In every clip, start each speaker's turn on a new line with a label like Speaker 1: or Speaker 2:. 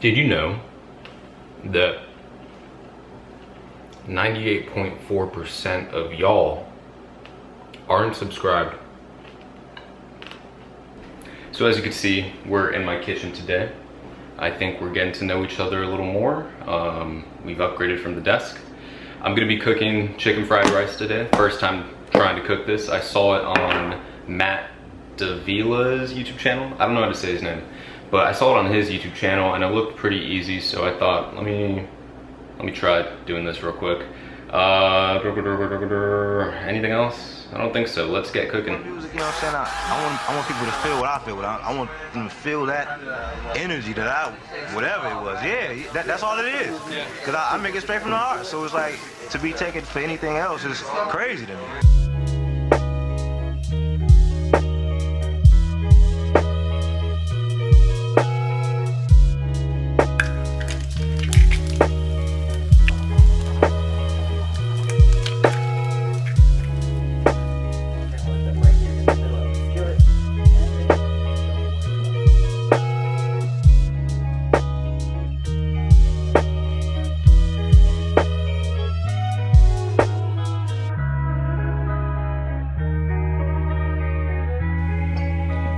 Speaker 1: Did you know that 98.4% of y'all aren't subscribed? So as you can see, we're in my kitchen today. I think we're getting to know each other a little more. We've upgraded from the desk. I'm gonna be cooking chicken fried rice today. First time trying to cook this. I saw it on Matt Davila's YouTube channel. I don't know how to say his name, but I saw it on his YouTube channel and it looked pretty easy, so I thought, let me try doing this real quick. Anything else? I don't think so. Let's get cooking.
Speaker 2: Music, you know what I'm saying? I want people to feel what I feel. I want them to feel that energy that whatever it was. Yeah, that's all it is. Yeah. Cause I make it straight from the heart. So it's like, to be taken for anything else is crazy to me.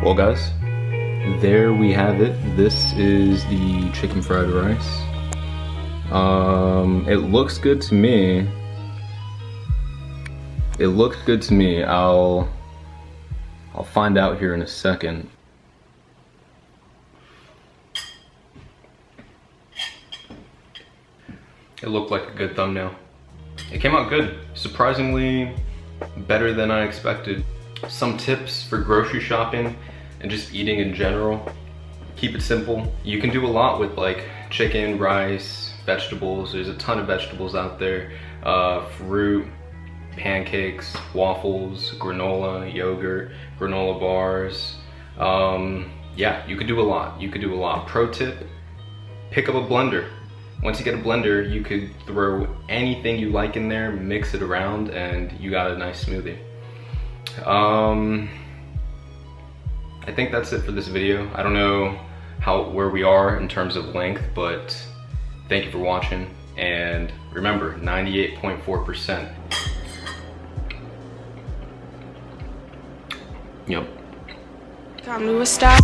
Speaker 1: Well guys, there we have it. This is the chicken fried rice. It looks good to me. It looks good to me. I'll find out here in a second. It looked like a good thumbnail. It came out good. Surprisingly better than I expected. Some tips for grocery shopping and just eating in general. Keep it simple. You can do a lot with like chicken, rice, vegetables. There's a ton of vegetables out there. Fruit, pancakes, waffles, granola, yogurt, granola bars. Yeah, you could do a lot. You could do a lot. Pro tip, pick up a blender. Once you get a blender, you could throw anything you like in there, mix it around, and you got a nice smoothie. I think that's it for this video. I don't know where we are in terms of length, but thank you for watching, and remember, 98.4%. Yep.
Speaker 3: Time to stop.